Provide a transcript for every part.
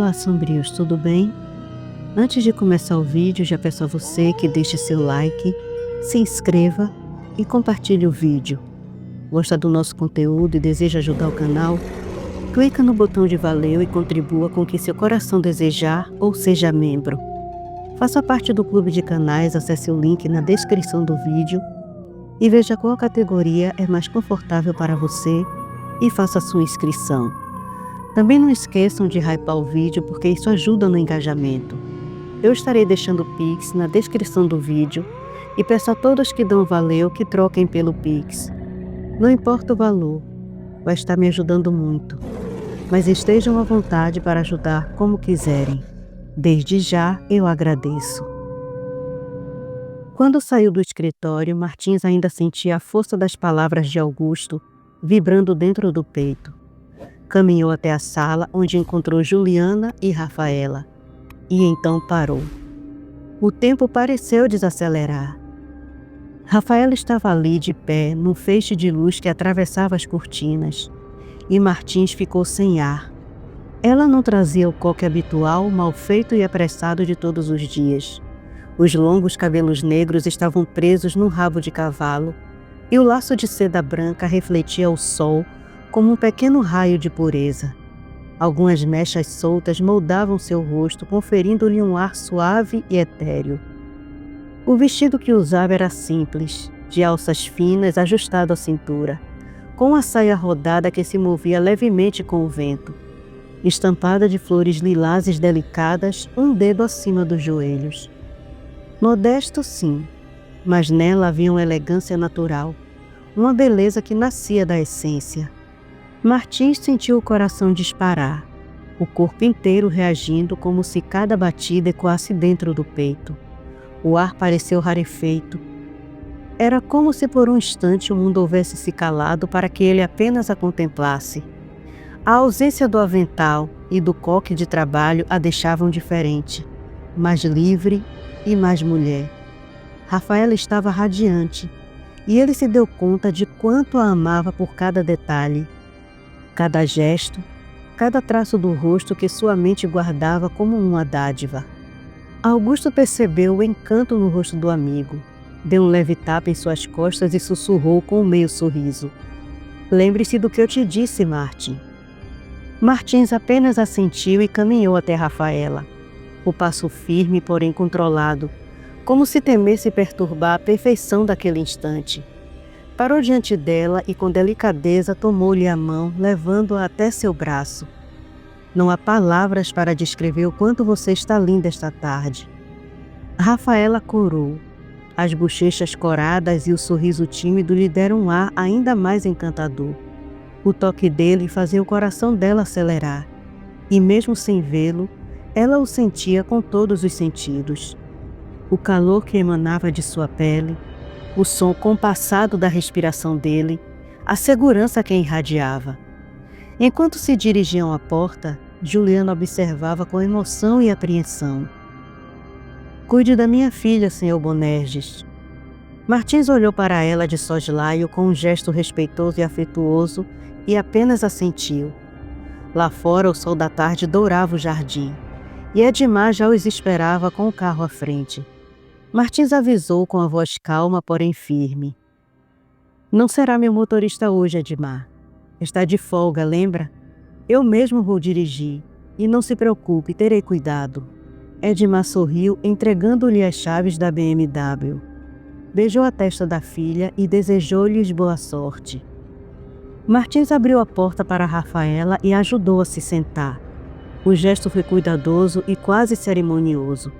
Olá, sombrios, tudo bem? Antes de começar o vídeo, já peço a você que deixe seu like, se inscreva e compartilhe o vídeo. Gosta do nosso conteúdo e deseja ajudar o canal? Clica no botão de valeu e contribua com o que seu coração desejar ou seja membro. Faça parte do clube de canais, acesse o link na descrição do vídeo e veja qual categoria é mais confortável para você e faça sua inscrição. Também não esqueçam de hypar o vídeo porque isso ajuda no engajamento. Eu estarei deixando o Pix na descrição do vídeo e peço a todos que dão valeu que troquem pelo Pix. Não importa o valor, vai estar me ajudando muito, mas estejam à vontade para ajudar como quiserem. Desde já eu agradeço. Quando saiu do escritório, Martins ainda sentia a força das palavras de Augusto vibrando dentro do peito. Caminhou até a sala, onde encontrou Juliana e Rafaela, e então parou. O tempo pareceu desacelerar. Rafaela estava ali de pé, num feixe de luz que atravessava as cortinas, e Martins ficou sem ar. Ela não trazia o coque habitual, mal feito e apressado de todos os dias. Os longos cabelos negros estavam presos num rabo de cavalo, e o laço de seda branca refletia o sol como um pequeno raio de pureza. Algumas mechas soltas moldavam seu rosto, conferindo-lhe um ar suave e etéreo. O vestido que usava era simples, de alças finas ajustado à cintura, com a saia rodada que se movia levemente com o vento, estampada de flores lilazes delicadas, um dedo acima dos joelhos. Modesto, sim, mas nela havia uma elegância natural, uma beleza que nascia da essência. Martins sentiu o coração disparar, o corpo inteiro reagindo como se cada batida ecoasse dentro do peito. O ar pareceu rarefeito. Era como se por um instante o mundo houvesse se calado para que ele apenas a contemplasse. A ausência do avental e do coque de trabalho a deixavam diferente, mais livre e mais mulher. Rafaela estava radiante, e ele se deu conta de quanto a amava por cada detalhe. Cada gesto, cada traço do rosto que sua mente guardava como uma dádiva. Augusto percebeu o encanto no rosto do amigo, deu um leve tapa em suas costas e sussurrou com um meio sorriso. "Lembre-se do que eu te disse, Martin." Martins apenas assentiu e caminhou até Rafaela, o passo firme, porém controlado, como se temesse perturbar a perfeição daquele instante. Parou diante dela e com delicadeza tomou-lhe a mão, levando-a até seu braço. "Não há palavras para descrever o quanto você está linda esta tarde." Rafaela corou. As bochechas coradas e o sorriso tímido lhe deram um ar ainda mais encantador. O toque dele fazia o coração dela acelerar, e mesmo sem vê-lo, ela o sentia com todos os sentidos. O calor que emanava de sua pele, o som compassado da respiração dele, a segurança que irradiava. Enquanto se dirigiam à porta, Juliana observava com emoção e apreensão. "Cuide da minha filha, Sr. Bonerges." Martins olhou para ela de soslaio com um gesto respeitoso e afetuoso e apenas assentiu. Lá fora o sol da tarde dourava o jardim, e Edmar já os esperava com o carro à frente. Martins avisou com a voz calma, porém firme. "Não será meu motorista hoje, Edmar. Está de folga, lembra? Eu mesmo vou dirigir. E não se preocupe, terei cuidado." Edmar sorriu, entregando-lhe as chaves da BMW. Beijou a testa da filha e desejou-lhes boa sorte. Martins abriu a porta para Rafaela e ajudou a se sentar. O gesto foi cuidadoso e quase cerimonioso.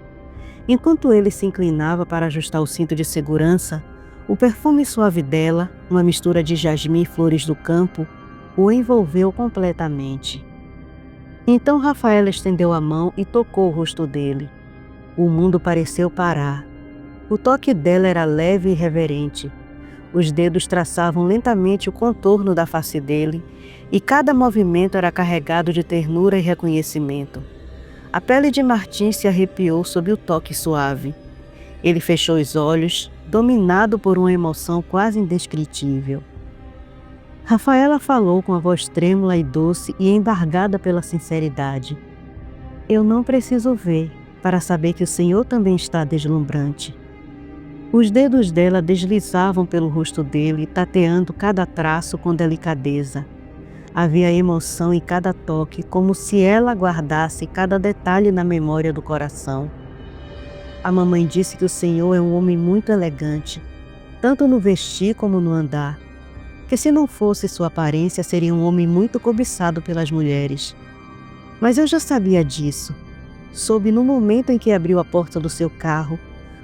Enquanto ele se inclinava para ajustar o cinto de segurança, o perfume suave dela, uma mistura de jasmim e flores do campo, o envolveu completamente. Então Rafaela estendeu a mão e tocou o rosto dele. O mundo pareceu parar. O toque dela era leve e reverente. Os dedos traçavam lentamente o contorno da face dele, e cada movimento era carregado de ternura e reconhecimento. A pele de Martins se arrepiou sob o toque suave. Ele fechou os olhos, dominado por uma emoção quase indescritível. Rafaela falou com a voz trêmula e doce e embargada pela sinceridade. Eu não preciso ver para saber que o Senhor também está deslumbrante. Os dedos dela deslizavam pelo rosto dele, tateando cada traço com delicadeza. Havia emoção em cada toque, como se ela guardasse cada detalhe na memória do coração. A mamãe disse que o Senhor é um homem muito elegante, tanto no vestir como no andar, que se não fosse sua aparência seria um homem muito cobiçado pelas mulheres. Mas eu já sabia disso. Soube no momento em que abriu a porta do seu carro,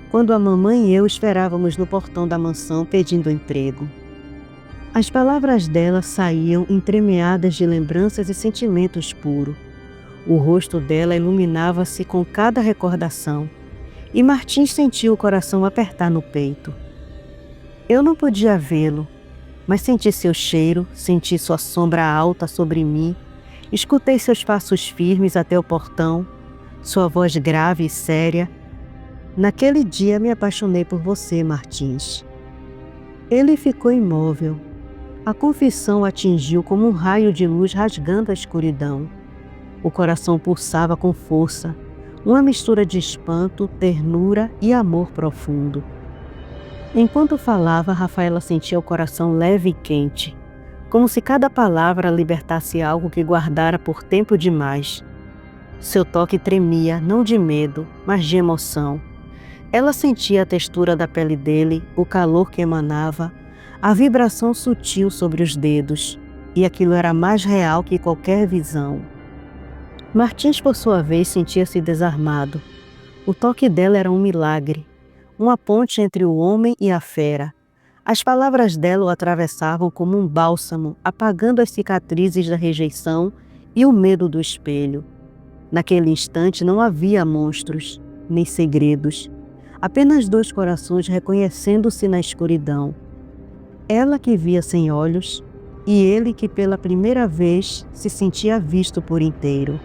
quando a mamãe e eu esperávamos no portão da mansão pedindo emprego. As palavras dela saíam entremeadas de lembranças e sentimentos puros. O rosto dela iluminava-se com cada recordação, e Martins sentiu o coração apertar no peito. Eu não podia vê-lo, mas senti seu cheiro, senti sua sombra alta sobre mim, escutei seus passos firmes até o portão, sua voz grave e séria. Naquele dia me apaixonei por você, Martins. Ele ficou imóvel. A confissão atingiu como um raio de luz rasgando a escuridão. O coração pulsava com força, uma mistura de espanto, ternura e amor profundo. Enquanto falava, Rafaela sentia o coração leve e quente, como se cada palavra libertasse algo que guardara por tempo demais. Seu toque tremia, não de medo, mas de emoção. Ela sentia a textura da pele dele, o calor que emanava, a vibração sutil sobre os dedos, e aquilo era mais real que qualquer visão. Martins, por sua vez, sentia-se desarmado. O toque dela era um milagre, uma ponte entre o homem e a fera. As palavras dela o atravessavam como um bálsamo, apagando as cicatrizes da rejeição e o medo do espelho. Naquele instante não havia monstros, nem segredos, apenas dois corações reconhecendo-se na escuridão. Ela que via sem olhos e ele que pela primeira vez se sentia visto por inteiro.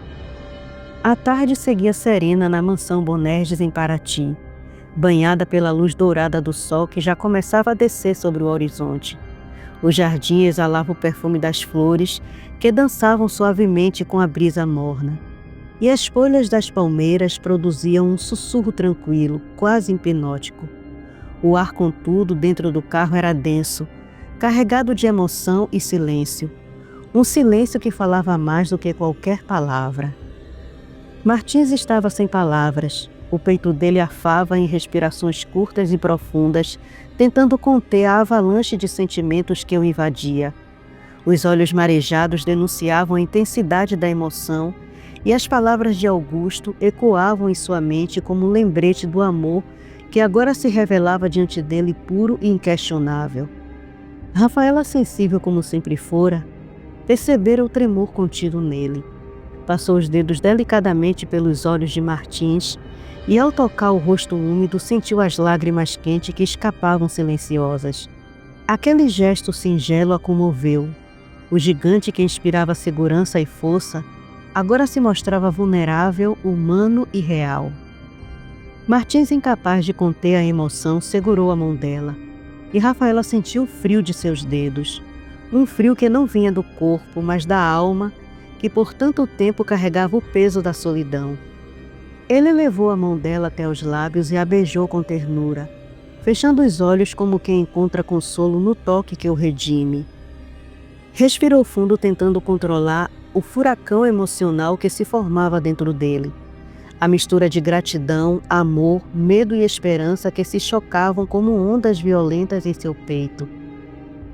A tarde seguia serena na mansão Bonerges em Paraty, banhada pela luz dourada do sol que já começava a descer sobre o horizonte. O jardim exalava o perfume das flores que dançavam suavemente com a brisa morna, e as folhas das palmeiras produziam um sussurro tranquilo, quase hipnótico. O ar, contudo, dentro do carro era denso, carregado de emoção e silêncio. Um silêncio que falava mais do que qualquer palavra. Martins estava sem palavras. O peito dele arfava em respirações curtas e profundas, tentando conter a avalanche de sentimentos que o invadia. Os olhos marejados denunciavam a intensidade da emoção, e as palavras de Augusto ecoavam em sua mente como um lembrete do amor que agora se revelava diante dele puro e inquestionável. Rafaela, sensível como sempre fora, percebera o tremor contido nele. Passou os dedos delicadamente pelos olhos de Martins e, ao tocar o rosto úmido, sentiu as lágrimas quentes que escapavam silenciosas. Aquele gesto singelo a comoveu. O gigante que inspirava segurança e força agora se mostrava vulnerável, humano e real. Martins, incapaz de conter a emoção, segurou a mão dela, e Rafaela sentiu o frio de seus dedos, um frio que não vinha do corpo, mas da alma, que por tanto tempo carregava o peso da solidão. Ele levou a mão dela até os lábios e a beijou com ternura, fechando os olhos como quem encontra consolo no toque que o redime. Respirou fundo, tentando controlar o furacão emocional que se formava dentro dele. A mistura de gratidão, amor, medo e esperança que se chocavam como ondas violentas em seu peito.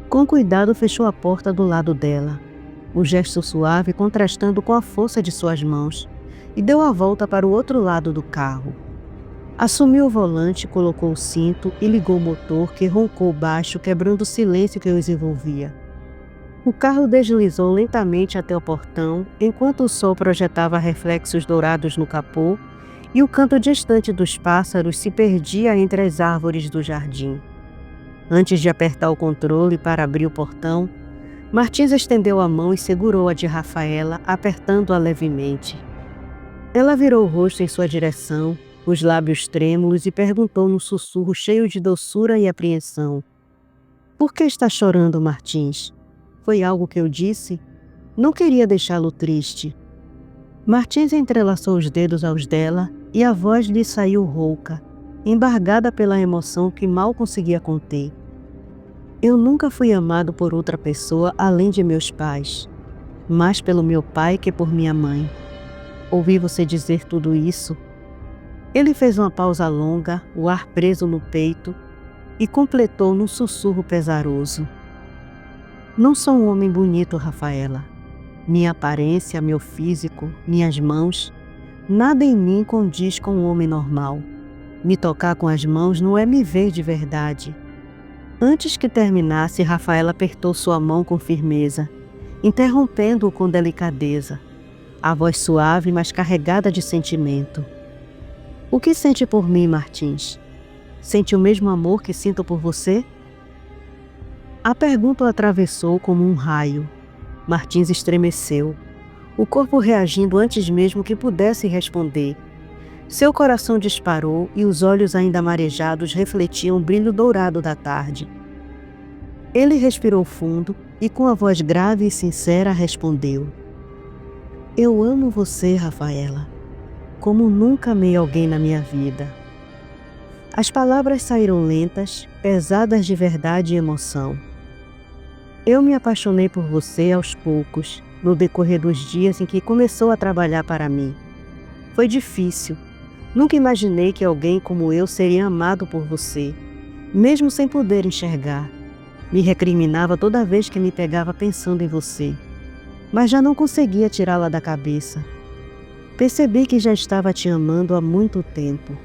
Com cuidado fechou a porta do lado dela, o gesto suave contrastando com a força de suas mãos, e deu a volta para o outro lado do carro. Assumiu o volante, colocou o cinto e ligou o motor, que roncou baixo, quebrando o silêncio que os envolvia. O carro deslizou lentamente até o portão, enquanto o sol projetava reflexos dourados no capô e o canto distante dos pássaros se perdia entre as árvores do jardim. Antes de apertar o controle para abrir o portão, Martins estendeu a mão e segurou a de Rafaela, apertando-a levemente. Ela virou o rosto em sua direção, os lábios trêmulos, e perguntou num sussurro cheio de doçura e apreensão: "Por que está chorando, Martins? Foi algo que eu disse? Não queria deixá-lo triste." Martins entrelaçou os dedos aos dela e a voz lhe saiu rouca, embargada pela emoção que mal conseguia conter. Eu nunca fui amado por outra pessoa além de meus pais, mais pelo meu pai que por minha mãe. Ouvi você dizer tudo isso. Ele fez uma pausa longa, o ar preso no peito, e completou num sussurro pesaroso. Não sou um homem bonito, Rafaela. Minha aparência, meu físico, minhas mãos, nada em mim condiz com um homem normal. Me tocar com as mãos não é me ver de verdade. Antes que terminasse, Rafaela apertou sua mão com firmeza, interrompendo-o com delicadeza, a voz suave, mas carregada de sentimento. O que sente por mim, Martins? Sente o mesmo amor que sinto por você? A pergunta o atravessou como um raio. Martins estremeceu, o corpo reagindo antes mesmo que pudesse responder. Seu coração disparou e os olhos ainda marejados refletiam o brilho dourado da tarde. Ele respirou fundo e com a voz grave e sincera respondeu: Eu amo você, Rafaela, como nunca amei alguém na minha vida. As palavras saíram lentas, pesadas de verdade e emoção. Eu me apaixonei por você aos poucos, no decorrer dos dias em que começou a trabalhar para mim. Foi difícil. Nunca imaginei que alguém como eu seria amado por você, mesmo sem poder enxergar. Me recriminava toda vez que me pegava pensando em você, mas já não conseguia tirá-la da cabeça. Percebi que já estava te amando há muito tempo.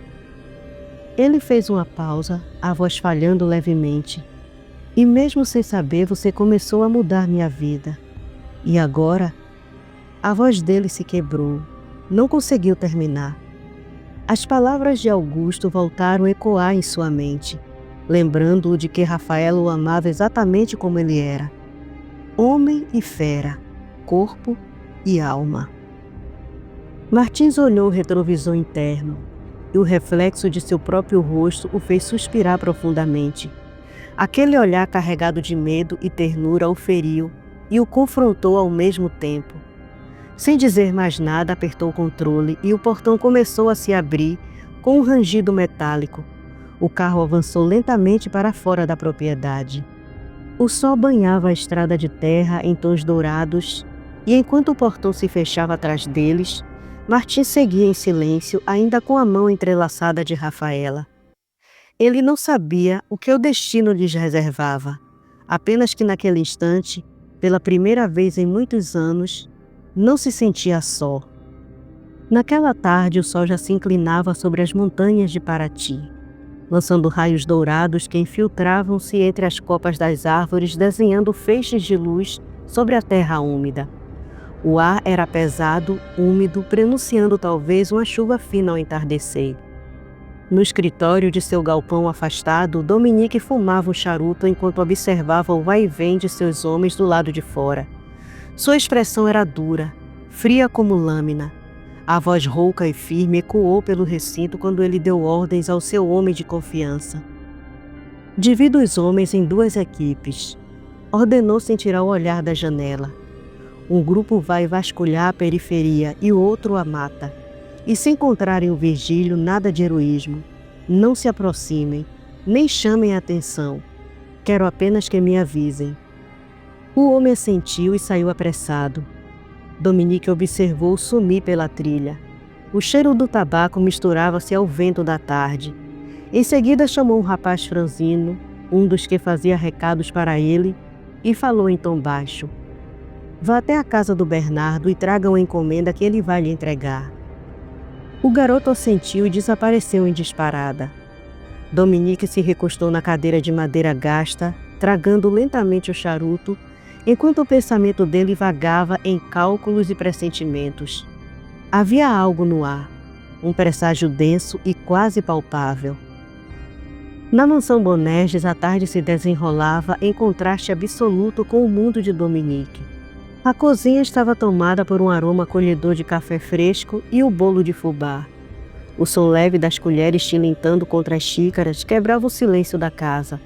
Ele fez uma pausa, a voz falhando levemente. E mesmo sem saber, você começou a mudar minha vida. E agora? A voz dele se quebrou. Não conseguiu terminar. As palavras de Augusto voltaram a ecoar em sua mente, lembrando-o de que Rafaela o amava exatamente como ele era. Homem e fera, corpo e alma. Martins olhou o retrovisor interno, e o reflexo de seu próprio rosto o fez suspirar profundamente. Aquele olhar carregado de medo e ternura o feriu e o confrontou ao mesmo tempo. Sem dizer mais nada, apertou o controle e o portão começou a se abrir com um rangido metálico. O carro avançou lentamente para fora da propriedade. O sol banhava a estrada de terra em tons dourados e enquanto o portão se fechava atrás deles, Martins seguia em silêncio, ainda com a mão entrelaçada de Rafaela. Ele não sabia o que o destino lhes reservava, apenas que naquele instante, pela primeira vez em muitos anos, não se sentia só. Naquela tarde o sol já se inclinava sobre as montanhas de Paraty, lançando raios dourados que infiltravam-se entre as copas das árvores, desenhando feixes de luz sobre a terra úmida. O ar era pesado, úmido, prenunciando talvez uma chuva fina ao entardecer. No escritório de seu galpão afastado, Dominique fumava um charuto enquanto observava o vai-vem de seus homens do lado de fora. Sua expressão era dura, fria como lâmina. A voz rouca e firme ecoou pelo recinto quando ele deu ordens ao seu homem de confiança. Divida os homens em duas equipes. Ordenou sem tirar o olhar da janela. Um grupo vai vasculhar a periferia e o outro a mata. E se encontrarem o Virgílio, nada de heroísmo. Não se aproximem, nem chamem a atenção. Quero apenas que me avisem. O homem assentiu e saiu apressado. Dominique observou sumir pela trilha. O cheiro do tabaco misturava-se ao vento da tarde. Em seguida chamou um rapaz franzino, um dos que fazia recados para ele, e falou em tom baixo: Vá até a casa do Bernardo e traga uma encomenda que ele vai lhe entregar. O garoto assentiu e desapareceu em disparada. Dominique se recostou na cadeira de madeira gasta, tragando lentamente o charuto, enquanto o pensamento dele vagava em cálculos e pressentimentos. Havia algo no ar, um presságio denso e quase palpável. Na mansão Bonerges, a tarde se desenrolava em contraste absoluto com o mundo de Dominique. A cozinha estava tomada por um aroma acolhedor de café fresco e o bolo de fubá. O som leve das colheres tilintando contra as xícaras quebrava o silêncio da casa.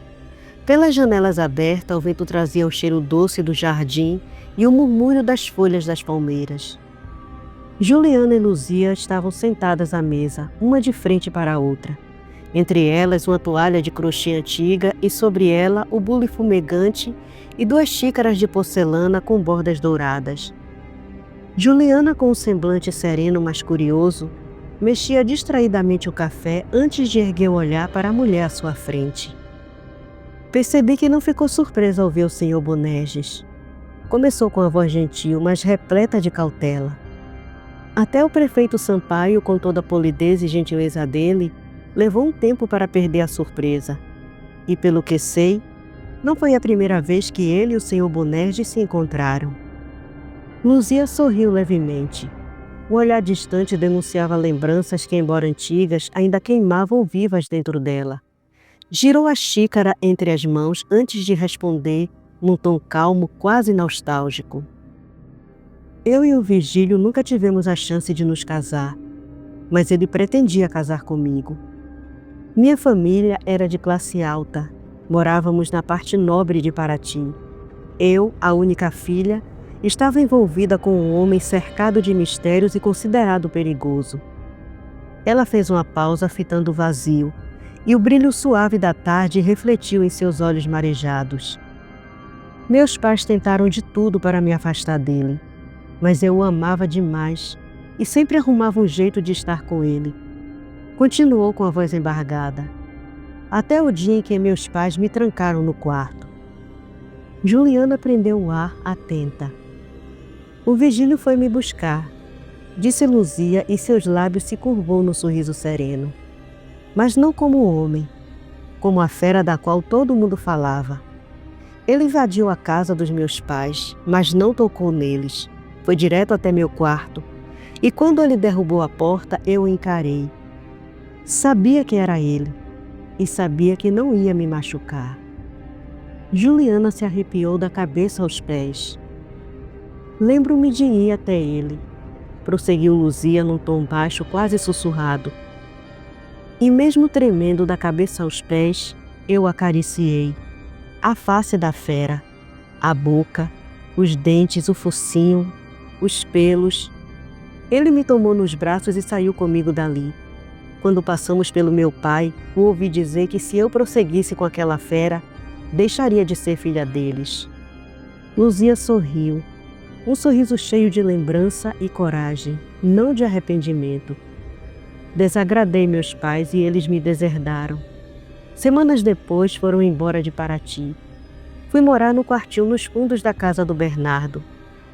Pelas janelas abertas, o vento trazia o cheiro doce do jardim e o murmúrio das folhas das palmeiras. Juliana e Luzia estavam sentadas à mesa, uma de frente para a outra. Entre elas, uma toalha de crochê antiga e sobre ela o bule fumegante e 2 xícaras de porcelana com bordas douradas. Juliana, com um semblante sereno mas curioso, mexia distraidamente o café antes de erguer o olhar para a mulher à sua frente. Percebi que não ficou surpresa ao ver o Sr. Bonerges. Começou com a voz gentil, mas repleta de cautela. Até o prefeito Sampaio, com toda a polidez e gentileza dele, levou um tempo para perder a surpresa. E pelo que sei, não foi a primeira vez que ele e o Sr. Bonerges se encontraram. Luzia sorriu levemente. O olhar distante denunciava lembranças que, embora antigas, ainda queimavam vivas dentro dela. Girou a xícara entre as mãos antes de responder, num tom calmo, quase nostálgico. Eu e o Virgílio nunca tivemos a chance de nos casar, mas ele pretendia casar comigo. Minha família era de classe alta. Morávamos na parte nobre de Paraty. Eu, a única filha, estava envolvida com um homem cercado de mistérios e considerado perigoso. Ela fez uma pausa fitando o vazio, e o brilho suave da tarde refletiu em seus olhos marejados. Meus pais tentaram de tudo para me afastar dele, mas eu o amava demais e sempre arrumava um jeito de estar com ele. Continuou com a voz embargada, até o dia em que meus pais me trancaram no quarto. Juliana prendeu o ar, atenta. O Virgílio foi me buscar, disse Luzia, e seus lábios se curvou no sorriso sereno. Mas não como homem, como a fera da qual todo mundo falava. Ele invadiu a casa dos meus pais, mas não tocou neles. Foi direto até meu quarto, e quando ele derrubou a porta, eu o encarei. Sabia que era ele, e sabia que não ia me machucar. Juliana se arrepiou da cabeça aos pés. Lembro-me de ir até ele, prosseguiu Luzia num tom baixo, quase sussurrado. E mesmo tremendo da cabeça aos pés, eu acariciei a face da fera, a boca, os dentes, o focinho, os pelos. Ele me tomou nos braços e saiu comigo dali. Quando passamos pelo meu pai, o ouvi dizer que se eu prosseguisse com aquela fera, deixaria de ser filha deles. Luzia sorriu, um sorriso cheio de lembrança e coragem, não de arrependimento. Desagradei meus pais e eles me deserdaram. Semanas depois foram embora de Paraty. Fui morar no quartinho nos fundos da casa do Bernardo.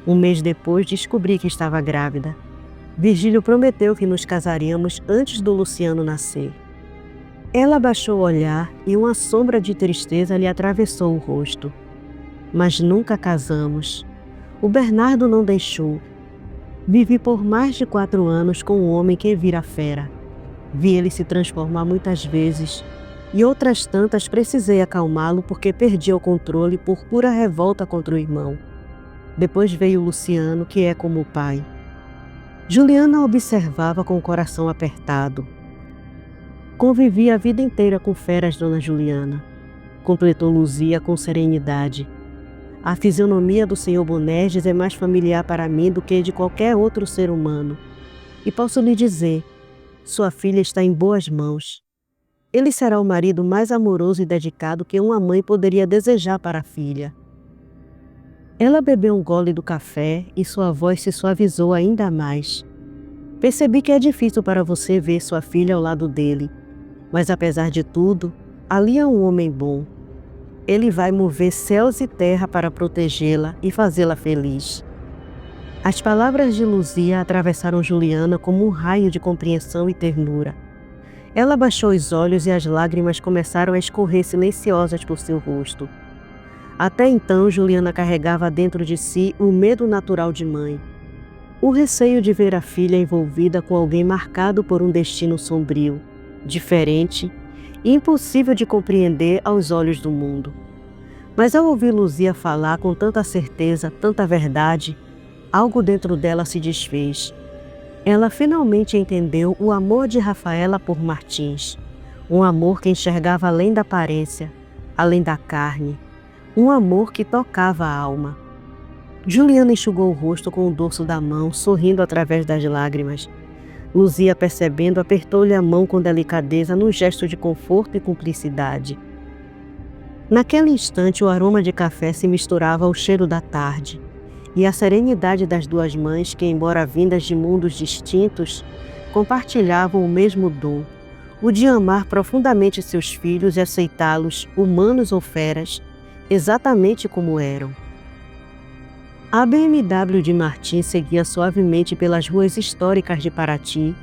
Um mês depois descobri que estava grávida. Virgílio prometeu que nos casaríamos antes do Luciano nascer. Ela abaixou o olhar e uma sombra de tristeza lhe atravessou o rosto. Mas nunca casamos. O Bernardo não deixou. Vivi por mais de 4 anos com um homem que vira fera. Vi ele se transformar muitas vezes, e outras tantas precisei acalmá-lo porque perdi o controle por pura revolta contra o irmão. Depois veio o Luciano, que é como o pai. Juliana observava com o coração apertado. Convivi a vida inteira com feras, dona Juliana, completou Luzia com serenidade. A fisionomia do Sr. Bonerges é mais familiar para mim do que de qualquer outro ser humano. E posso lhe dizer, sua filha está em boas mãos. Ele será o marido mais amoroso e dedicado que uma mãe poderia desejar para a filha. Ela bebeu um gole do café e sua voz se suavizou ainda mais. Percebi que é difícil para você ver sua filha ao lado dele, mas apesar de tudo, ali é um homem bom. Ele vai mover céus e terra para protegê-la e fazê-la feliz. As palavras de Luzia atravessaram Juliana como um raio de compreensão e ternura. Ela baixou os olhos e as lágrimas começaram a escorrer silenciosas por seu rosto. Até então, Juliana carregava dentro de si o medo natural de mãe. O receio de ver a filha envolvida com alguém marcado por um destino sombrio, diferente e impossível de compreender aos olhos do mundo. Mas ao ouvir Luzia falar com tanta certeza, tanta verdade, algo dentro dela se desfez. Ela finalmente entendeu o amor de Rafaela por Martins, um amor que enxergava além da aparência, além da carne, um amor que tocava a alma. Juliana enxugou o rosto com o dorso da mão, sorrindo através das lágrimas. Luzia, percebendo, apertou-lhe a mão com delicadeza num gesto de conforto e cumplicidade. Naquele instante, o aroma de café se misturava ao cheiro da tarde, e a serenidade das duas mães, que, embora vindas de mundos distintos, compartilhavam o mesmo dom, o de amar profundamente seus filhos e aceitá-los, humanos ou feras, exatamente como eram. A BMW de Martim seguia suavemente pelas ruas históricas de Paraty,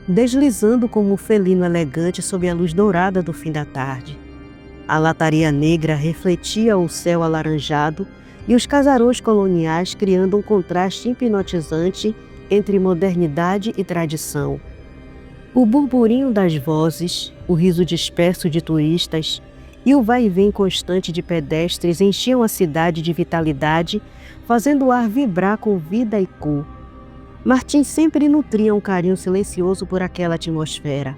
deslizando como um felino elegante sob a luz dourada do fim da tarde. A lataria negra refletia o céu alaranjado e os casarões coloniais criando um contraste hipnotizante entre modernidade e tradição. O burburinho das vozes, o riso disperso de turistas e o vai-e-vem constante de pedestres enchiam a cidade de vitalidade, fazendo o ar vibrar com vida e cor. Martim sempre nutria um carinho silencioso por aquela atmosfera.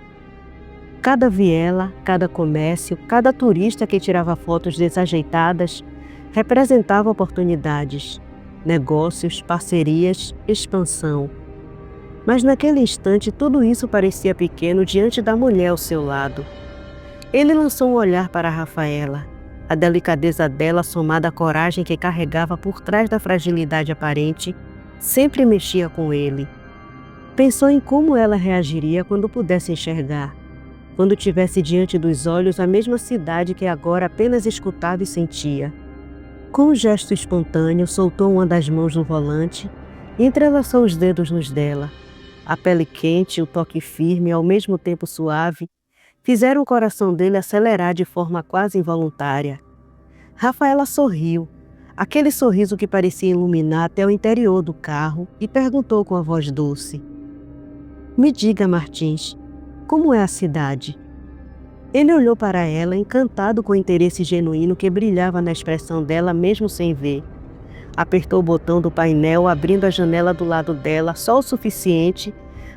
Cada viela, cada comércio, cada turista que tirava fotos desajeitadas representava oportunidades, negócios, parcerias, expansão. Mas naquele instante tudo isso parecia pequeno diante da mulher ao seu lado. Ele lançou um olhar para Rafaela. A delicadeza dela, somada à coragem que carregava por trás da fragilidade aparente, sempre mexia com ele. Pensou em como ela reagiria quando pudesse enxergar, quando tivesse diante dos olhos a mesma cidade que agora apenas escutava e sentia. Com um gesto espontâneo, soltou uma das mãos no volante e entrelaçou os dedos nos dela. A pele quente e o toque firme, ao mesmo tempo suave, fizeram o coração dele acelerar de forma quase involuntária. Rafaela sorriu, aquele sorriso que parecia iluminar até o interior do carro, e perguntou com a voz doce: "Me diga, Martins, como é a cidade?" Ele olhou para ela, encantado com o interesse genuíno que brilhava na expressão dela mesmo sem ver. Apertou o botão do painel, abrindo a janela do lado dela só o suficiente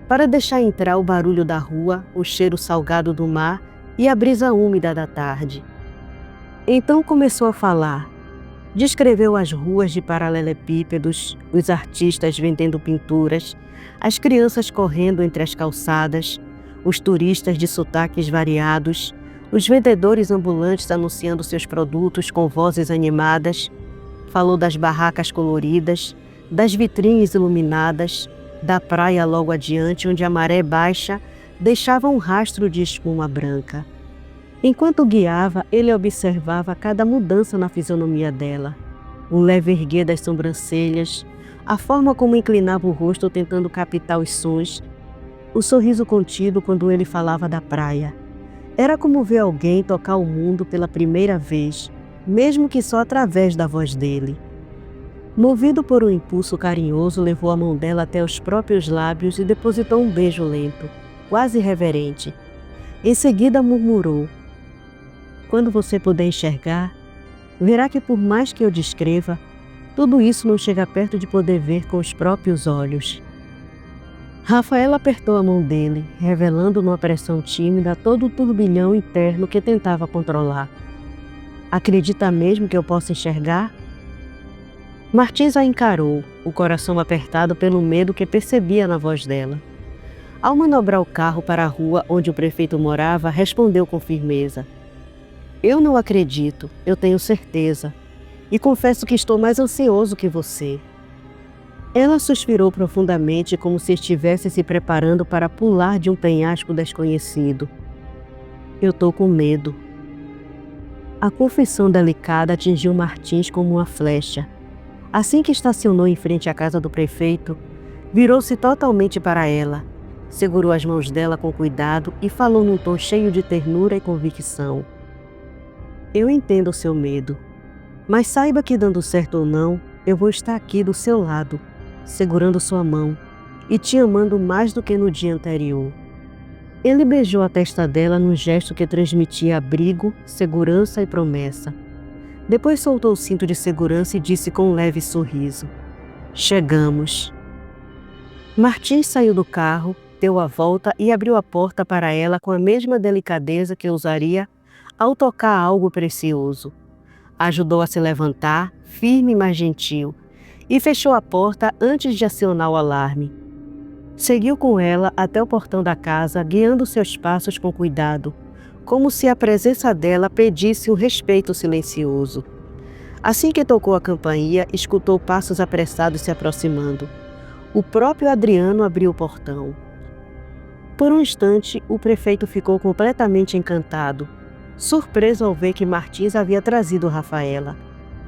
para deixar entrar o barulho da rua, o cheiro salgado do mar e a brisa úmida da tarde. Então começou a falar. Descreveu as ruas de paralelepípedos, os artistas vendendo pinturas, as crianças correndo entre as calçadas, os turistas de sotaques variados, os vendedores ambulantes anunciando seus produtos com vozes animadas. Falou das barracas coloridas, das vitrines iluminadas, da praia logo adiante, onde a maré baixa deixava um rastro de espuma branca. Enquanto guiava, ele observava cada mudança na fisionomia dela. O leve erguer das sobrancelhas, a forma como inclinava o rosto tentando captar os sons, o sorriso contido quando ele falava da praia. Era como ver alguém tocar o mundo pela primeira vez, mesmo que só através da voz dele. Movido por um impulso carinhoso, levou a mão dela até os próprios lábios e depositou um beijo lento, quase reverente. Em seguida murmurou: "Quando você puder enxergar, verá que por mais que eu descreva, tudo isso não chega perto de poder ver com os próprios olhos." Rafaela apertou a mão dele, revelando numa pressão tímida todo o turbilhão interno que tentava controlar. "Acredita mesmo que eu possa enxergar?" Martins a encarou, o coração apertado pelo medo que percebia na voz dela. Ao manobrar o carro para a rua onde o prefeito morava, respondeu com firmeza: "Eu não acredito, eu tenho certeza. E confesso que estou mais ansioso que você." Ela suspirou profundamente, como se estivesse se preparando para pular de um penhasco desconhecido. "Eu tô com medo." A confissão delicada atingiu Martins como uma flecha. Assim que estacionou em frente à casa do prefeito, virou-se totalmente para ela, segurou as mãos dela com cuidado e falou num tom cheio de ternura e convicção: "Eu entendo o seu medo, mas saiba que, dando certo ou não, eu vou estar aqui do seu lado, segurando sua mão e te amando mais do que no dia anterior." Ele beijou a testa dela num gesto que transmitia abrigo, segurança e promessa. Depois soltou o cinto de segurança e disse com um leve sorriso: "Chegamos." Martins saiu do carro, deu a volta e abriu a porta para ela com a mesma delicadeza que usaria ao tocar algo precioso. Ajudou a se levantar, firme mas gentil, e fechou a porta antes de acionar o alarme. Seguiu com ela até o portão da casa, guiando seus passos com cuidado, como se a presença dela pedisse um respeito silencioso. Assim que tocou a campainha, escutou passos apressados se aproximando. O próprio Adriano abriu o portão. Por um instante, o prefeito ficou completamente encantado, surpreso ao ver que Martins havia trazido Rafaela.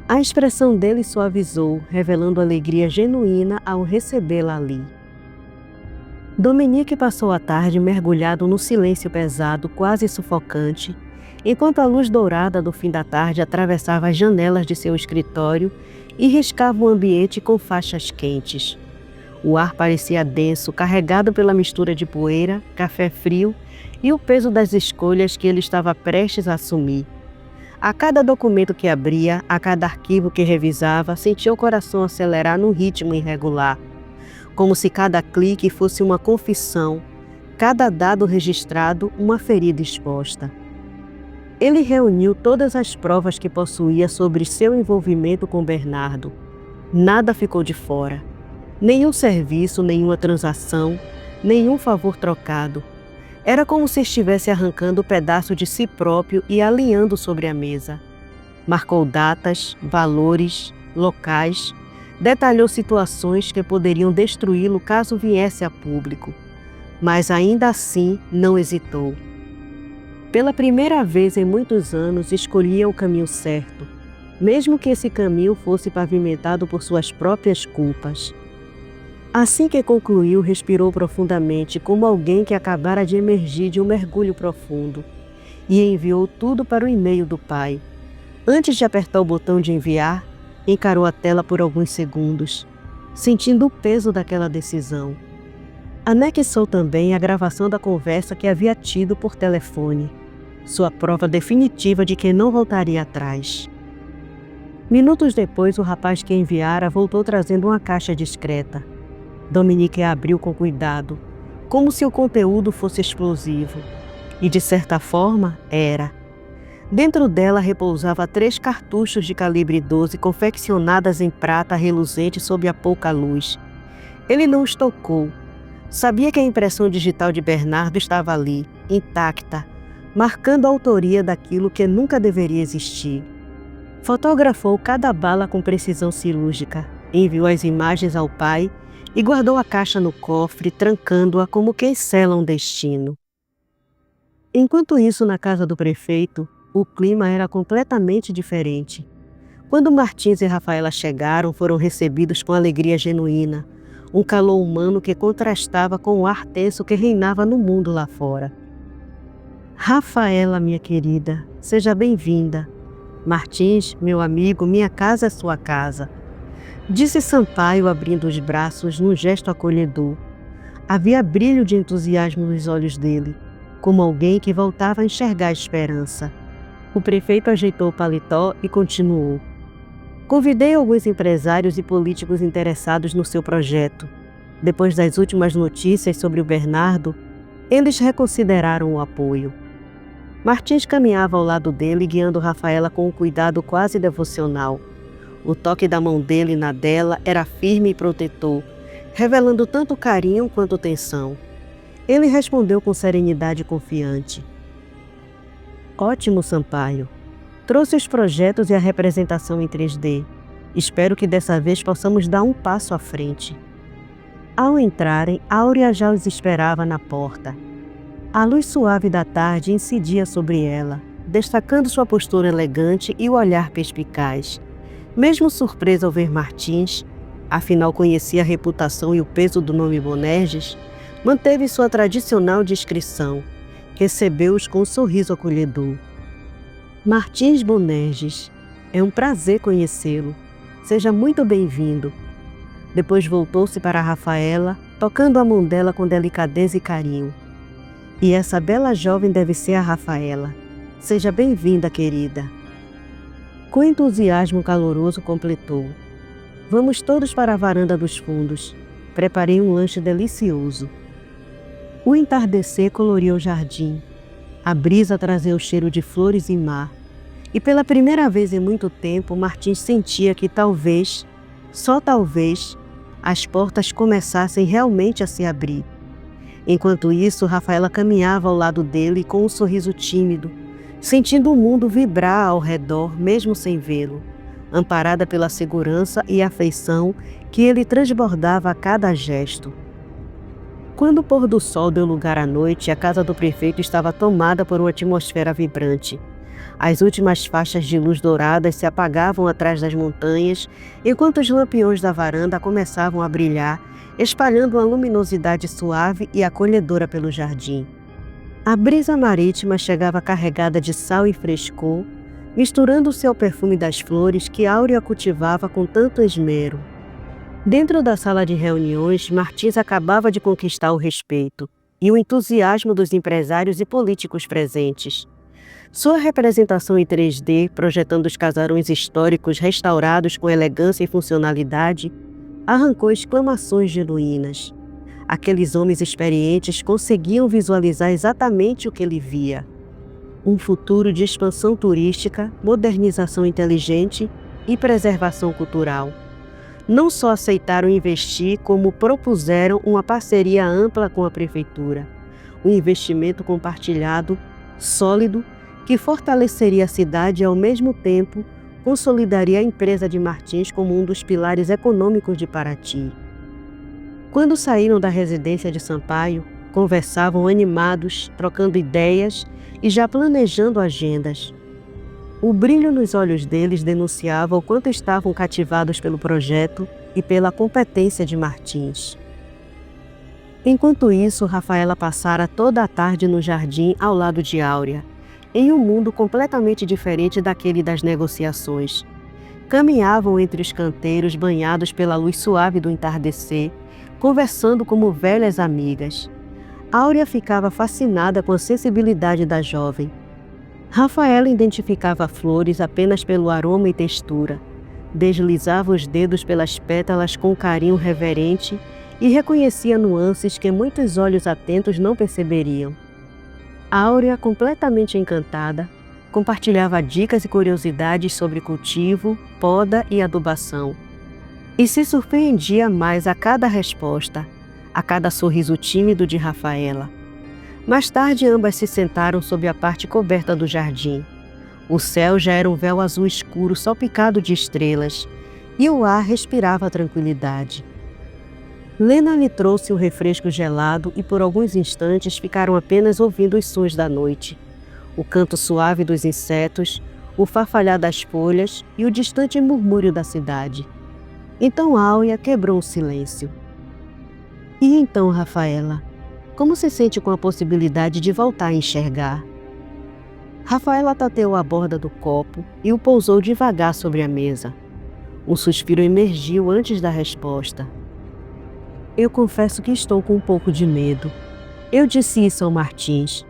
A expressão dele suavizou, revelando alegria genuína ao recebê-la ali. Dominique passou a tarde mergulhado no silêncio pesado, quase sufocante, enquanto a luz dourada do fim da tarde atravessava as janelas de seu escritório e riscava o ambiente com faixas quentes. O ar parecia denso, carregado pela mistura de poeira, café frio e o peso das escolhas que ele estava prestes a assumir. A cada documento que abria, a cada arquivo que revisava, sentia o coração acelerar num ritmo irregular, como se cada clique fosse uma confissão, cada dado registrado uma ferida exposta. Ele reuniu todas as provas que possuía sobre seu envolvimento com Bernardo. Nada ficou de fora. Nenhum serviço, nenhuma transação, nenhum favor trocado. Era como se estivesse arrancando um pedaço de si próprio e alinhando sobre a mesa. Marcou datas, valores, locais, detalhou situações que poderiam destruí-lo caso viesse a público, mas ainda assim não hesitou. Pela primeira vez em muitos anos, escolhia o caminho certo, mesmo que esse caminho fosse pavimentado por suas próprias culpas. Assim que concluiu, respirou profundamente, como alguém que acabara de emergir de um mergulho profundo, e enviou tudo para o e-mail do pai. Antes de apertar o botão de enviar, encarou a tela por alguns segundos, sentindo o peso daquela decisão. Anexou também a gravação da conversa que havia tido por telefone, sua prova definitiva de que não voltaria atrás. Minutos depois, o rapaz que enviara voltou trazendo uma caixa discreta. Dominique a abriu com cuidado, como se o conteúdo fosse explosivo. E, de certa forma, era. Dentro dela repousava 3 cartuchos de calibre 12 confeccionadas em prata reluzente sob a pouca luz. Ele não os tocou. Sabia que a impressão digital de Bernardo estava ali, intacta, marcando a autoria daquilo que nunca deveria existir. Fotografou cada bala com precisão cirúrgica, enviou as imagens ao pai e guardou a caixa no cofre, trancando-a como quem sela um destino. Enquanto isso, na casa do prefeito, o clima era completamente diferente. Quando Martins e Rafaela chegaram, foram recebidos com alegria genuína, um calor humano que contrastava com o ar tenso que reinava no mundo lá fora. Rafaela, minha querida, seja bem-vinda. Martins, meu amigo, minha casa é sua casa. Disse Sampaio, abrindo os braços num gesto acolhedor. Havia brilho de entusiasmo nos olhos dele, como alguém que voltava a enxergar a esperança. O prefeito ajeitou o paletó e continuou. Convidei alguns empresários e políticos interessados no seu projeto. Depois das últimas notícias sobre o Bernardo, eles reconsideraram o apoio. Martins caminhava ao lado dele, guiando Rafaela com um cuidado quase devocional. O toque da mão dele na dela era firme e protetor, revelando tanto carinho quanto tensão. Ele respondeu com serenidade confiante. Ótimo, Sampaio. Trouxe os projetos e a representação em 3D. Espero que dessa vez possamos dar um passo à frente. Ao entrarem, Áurea já os esperava na porta. A luz suave da tarde incidia sobre ela, destacando sua postura elegante e o olhar perspicaz. Mesmo surpresa ao ver Martins, afinal conhecia a reputação e o peso do nome Bonerges, manteve sua tradicional discrição. Recebeu-os com um sorriso acolhedor. Martins Bonerges, é um prazer conhecê-lo. Seja muito bem-vindo. Depois voltou-se para Rafaela, tocando a mão dela com delicadeza e carinho. E essa bela jovem deve ser a Rafaela. Seja bem-vinda, querida. Com entusiasmo caloroso completou. Vamos todos para a varanda dos fundos. Preparei um lanche delicioso. O entardecer coloriu o jardim. A brisa trazia o cheiro de flores e mar. E pela primeira vez em muito tempo, Martins sentia que talvez Só talvez as portas começassem realmente a se abrir. Enquanto isso, Rafaela caminhava ao lado dele com um sorriso tímido, sentindo o mundo vibrar ao redor, mesmo sem vê-lo, amparada pela segurança e afeição que ele transbordava a cada gesto. Quando o pôr do sol deu lugar à noite, a casa do prefeito estava tomada por uma atmosfera vibrante. As últimas faixas de luz douradas se apagavam atrás das montanhas, enquanto os lampiões da varanda começavam a brilhar, espalhando uma luminosidade suave e acolhedora pelo jardim. A brisa marítima chegava carregada de sal e frescor, misturando-se ao perfume das flores que Áurea cultivava com tanto esmero. Dentro da sala de reuniões, Martins acabava de conquistar o respeito e o entusiasmo dos empresários e políticos presentes. Sua representação em 3D, projetando os casarões históricos restaurados com elegância e funcionalidade, arrancou exclamações genuínas. Aqueles homens experientes conseguiam visualizar exatamente o que ele via: um futuro de expansão turística, modernização inteligente e preservação cultural. Não só aceitaram investir, como propuseram uma parceria ampla com a prefeitura, um investimento compartilhado, sólido, que fortaleceria a cidade e, ao mesmo tempo, consolidaria a empresa de Martins como um dos pilares econômicos de Paraty. Quando saíram da residência de Sampaio, conversavam animados, trocando ideias e já planejando agendas. O brilho nos olhos deles denunciava o quanto estavam cativados pelo projeto e pela competência de Martins. Enquanto isso, Rafaela passara toda a tarde no jardim ao lado de Áurea, em um mundo completamente diferente daquele das negociações. Caminhavam entre os canteiros banhados pela luz suave do entardecer, conversando como velhas amigas. Áurea ficava fascinada com a sensibilidade da jovem. Rafaela identificava flores apenas pelo aroma e textura, deslizava os dedos pelas pétalas com carinho reverente e reconhecia nuances que muitos olhos atentos não perceberiam. Áurea, completamente encantada, compartilhava dicas e curiosidades sobre cultivo, poda e adubação. E se surpreendia mais a cada resposta, a cada sorriso tímido de Rafaela. Mais tarde, ambas se sentaram sob a parte coberta do jardim. O céu já era um véu azul escuro salpicado de estrelas, e o ar respirava tranquilidade. Lena lhe trouxe um refresco gelado e por alguns instantes ficaram apenas ouvindo os sons da noite, o canto suave dos insetos, o farfalhar das folhas e o distante murmúrio da cidade. Então Áurea quebrou o silêncio. E então, Rafaela, como se sente com a possibilidade de voltar a enxergar? Rafaela tateou a borda do copo e o pousou devagar sobre a mesa. Um suspiro emergiu antes da resposta. Eu confesso que estou com um pouco de medo. Eu disse isso ao Martins,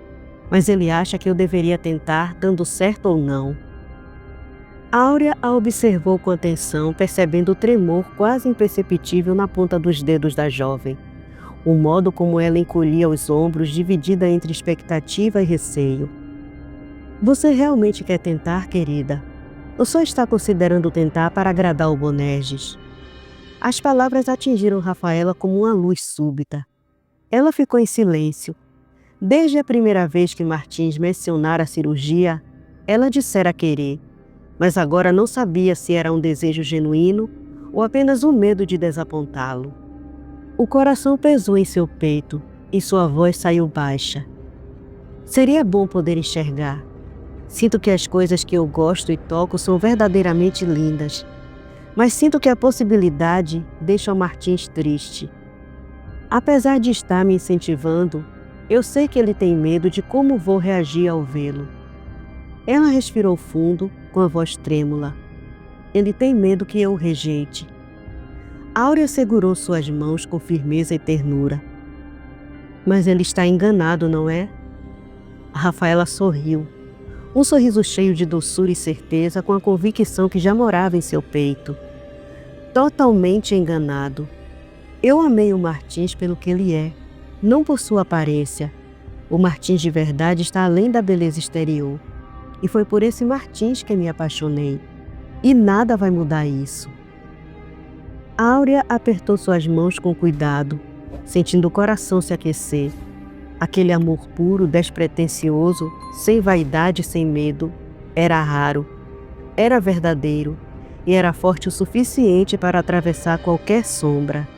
mas ele acha que eu deveria tentar, dando certo ou não. Áurea a observou com atenção, percebendo o tremor quase imperceptível na ponta dos dedos da jovem. O modo como ela encolhia os ombros, dividida entre expectativa e receio. Você realmente quer tentar, querida? Ou só está considerando tentar para agradar o Bonerges? As palavras atingiram Rafaela como uma luz súbita. Ela ficou em silêncio. Desde a primeira vez que Martins mencionara a cirurgia, ela dissera querer, mas agora não sabia se era um desejo genuíno ou apenas um medo de desapontá-lo. O coração pesou em seu peito e sua voz saiu baixa. Seria bom poder enxergar. Sinto que as coisas que eu gosto e toco são verdadeiramente lindas, mas sinto que a possibilidade deixa o Martins triste. Apesar de estar me incentivando, eu sei que ele tem medo de como vou reagir ao vê-lo. Ela respirou fundo, com a voz trêmula. Ele tem medo que eu o rejeite. Áurea segurou suas mãos com firmeza e ternura. Mas ele está enganado, não é? Rafaela sorriu. Um sorriso cheio de doçura e certeza, com a convicção que já morava em seu peito. Totalmente enganado. Eu amei o Martins pelo que ele é, não por sua aparência. O Martins de verdade está além da beleza exterior. E foi por esse Martins que me apaixonei. E nada vai mudar isso. Áurea apertou suas mãos com cuidado, sentindo o coração se aquecer. Aquele amor puro, despretensioso, sem vaidade e sem medo, era raro, era verdadeiro e era forte o suficiente para atravessar qualquer sombra.